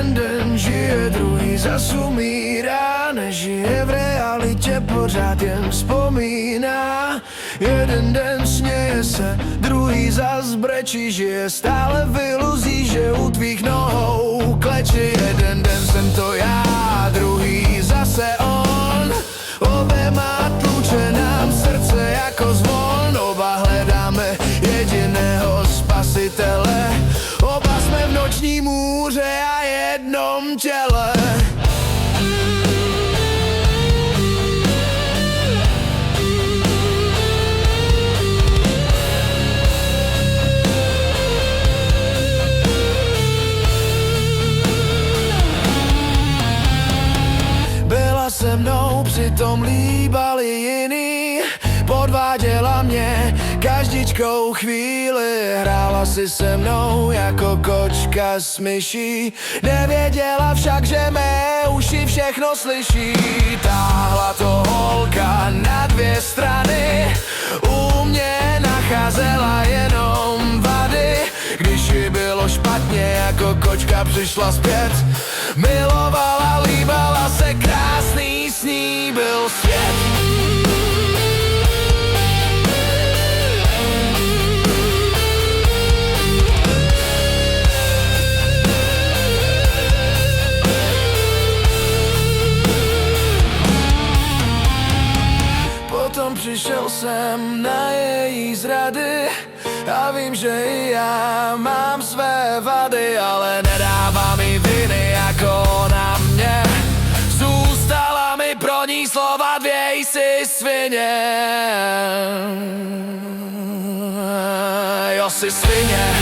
Jeden den žije, druhý zas umírá. Nežije v realitě, pořád jen vzpomíná. Jeden den směje se, druhý zas brečí. Žije stále v iluzí, že u tvých nohou klečí. Jeden den jsem to já, druhý zase on. Oběma tluče nám srdce jako zvon. Oba hledáme jediného spasitele. Oba jsme v noční můře a jednom těle. Byla se mnou, přitom líbali jiný. Podváděla mě každičkou chvíli. Hrála si se mnou jako kočka s myší. Nevěděla však, že mé uši všechno slyší. Táhla to holka na dvě strany. U mě nacházela jenom vady. Když jí bylo špatně, jako kočka přišla zpět. Milovala, líbala se, krásný s ní byl svět. Potom přišel jsem na její zrady a vím, že i já mám své vady, ale nedává mi viny jako ona mě. Zůstala mi pro ní slova dvě, jsi svině. Jo, jsi svině.